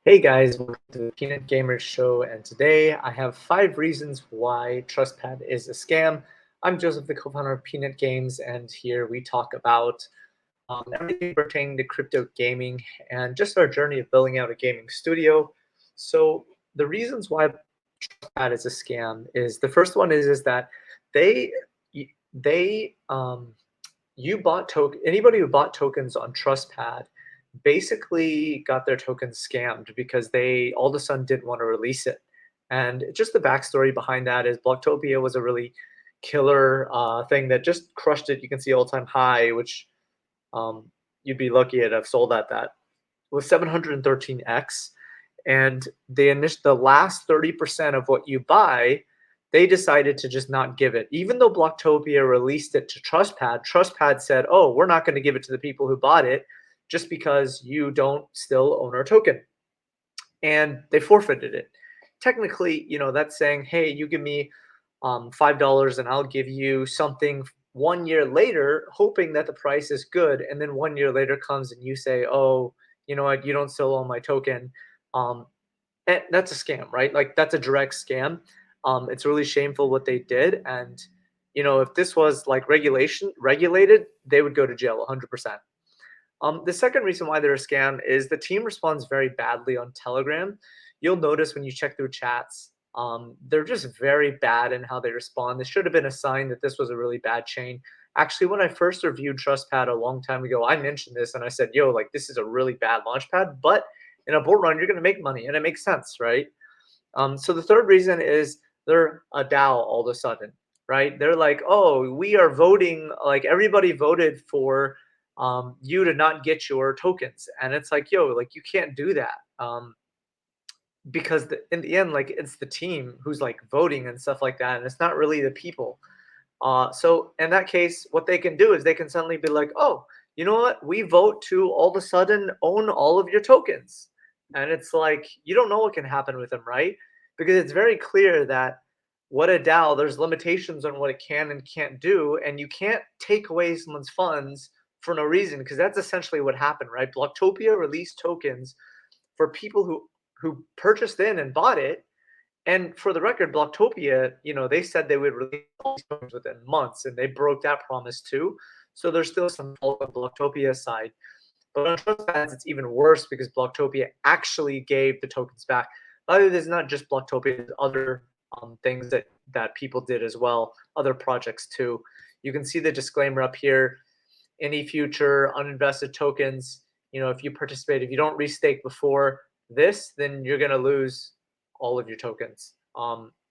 Hey guys, welcome to the Peanut Gamers Show, and today I have 5 reasons why TrustPad is a scam. I'm Joseph, the co-founder of Peanut Games, and here we talk about everything pertaining to crypto gaming and just our journey of building out a gaming studio. So the reasons why TrustPad is a scam is the first one is that they they you bought anybody who bought tokens on TrustPad basically got their tokens scammed because they all of a sudden didn't want to release it. And just the backstory behind that is Blocktopia was a really killer thing that just crushed it. You can see all-time high, which um, you'd be lucky to have sold at that was 713x. And the last 30% of what you buy, they decided to just not give it. Even though Blocktopia released it to TrustPad, TrustPad said, oh, we're not going to give it to the people who bought it just because you don't still own our token. And they forfeited it. Technically, that's saying, hey, you give me $5 and I'll give you something 1 year later, hoping that the price is good. And then 1 year later comes and you say, oh, you know what, you don't still own my token. Um, and that's a scam, right? Like that's a direct scam. It's really shameful what they did. And, if this was like regulated, they would go to jail 100%. The second reason why they're a scam is the team responds very badly on Telegram. You'll notice when you check through chats, they're just very bad in how they respond. This should have been a sign that this was a really bad chain. Actually, when I first reviewed TrustPad a long time ago, I mentioned this and I said, yo, like this is a really bad launchpad, but in a bull run, you're going to make money and it makes sense, right? So the third reason is they're a DAO all of a sudden, right? They're like, oh, we are voting, like everybody voted for you to not get your tokens. And it's like, yo, like you can't do that. Because in the end, like it's the team who's like voting and stuff like that. And it's not really the people. So in that case, what they can do is they can suddenly be like, oh, you know what? We vote to all of a sudden own all of your tokens. And it's like, you don't know what can happen with them, right? Because it's very clear that what a DAO, there's limitations on what it can and can't do. And you can't take away someone's funds for no reason, because that's essentially what happened, right? Blocktopia released tokens for people who purchased in and bought it, and for the record, Blocktopia, they said they would release all these tokens within months, and they broke that promise too. So there's still some fault on Blocktopia's side. But on TrustPads, it's even worse because Blocktopia actually gave the tokens back. Other than not just Blocktopia, there's other things that people did as well, other projects too. You can see the disclaimer up here. Any future uninvested tokens, if you participate, if you don't restake before this, then you're going to lose all of your tokens,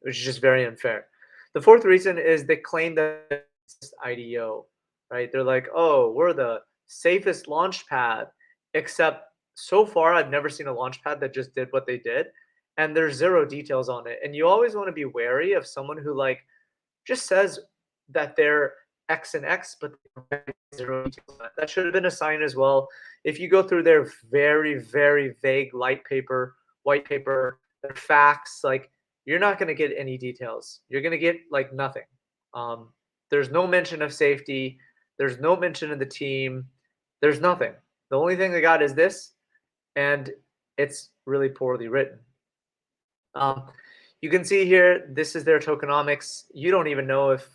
which is just very unfair. The fourth reason is they claim that it's IDO, right? They're like, oh, we're the safest launch pad, except so far I've never seen a launch pad that just did what they did, and there's zero details on it. And you always want to be wary of someone who like just says that they're X and X, but zero details on it. That should have been a sign as well. If you go through their very, very vague white paper, their facts, like you're not going to get any details. You're going to get like nothing. Um, there's no mention of safety. There's no mention of the team. There's nothing. The only thing they got is this, and it's really poorly written. Um, you can see here, this is their tokenomics. You don't even know if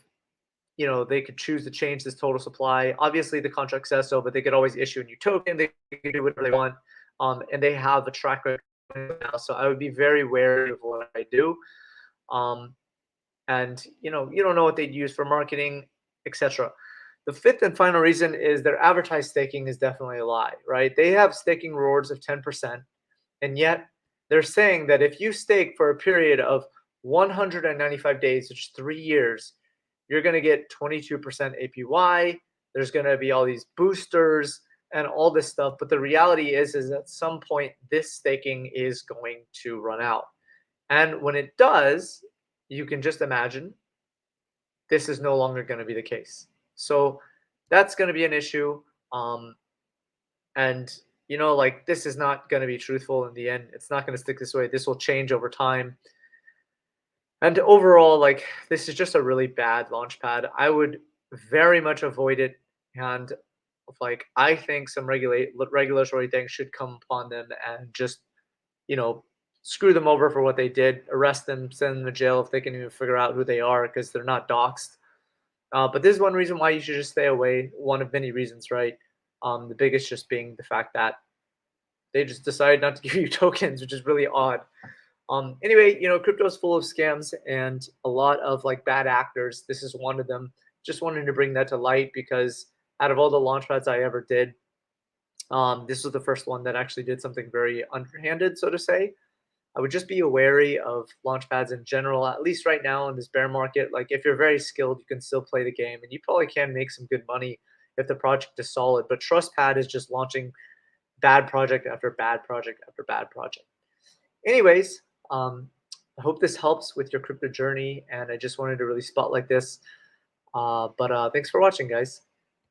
they could choose to change this total supply. Obviously, the contract says so, but they could always issue a new token. They can do whatever they want, and they have a track record now. So I would be very wary of what I do. Um, and you don't know what they'd use for marketing, etc. The fifth and final reason is their advertised staking is definitely a lie, right? They have staking rewards of 10%, and yet they're saying that if you stake for a period of 195 days, which is 3 years, you're going to get 22% APY. There's going to be all these boosters and all this stuff. But the reality is at some point, this staking is going to run out. And when it does, you can just imagine this is no longer going to be the case. So that's going to be an issue. And like this is not going to be truthful in the end. It's not going to stick this way. This will change over time. And overall, like this is just a really bad launchpad. I would very much avoid it. And like I think some regulatory things should come upon them and just you know, screw them over for what they did, arrest them, send them to jail if they can even figure out who they are because they're not doxxed. But this is one reason why you should just stay away. One of many reasons, right? The biggest just being the fact that they just decided not to give you tokens, which is really odd. Anyway, crypto is full of scams and a lot of like bad actors. This is one of them. Just wanted to bring that to light because out of all the launchpads I ever did, this was the first one that actually did something very underhanded, so to say. I would just be wary of launchpads in general, at least right now in this bear market. Like if you're very skilled, you can still play the game and you probably can make some good money if the project is solid. But TrustPad is just launching bad project after bad project after bad project. Anyways, I hope this helps with your crypto journey, and I just wanted to really spotlight this. But thanks for watching, guys.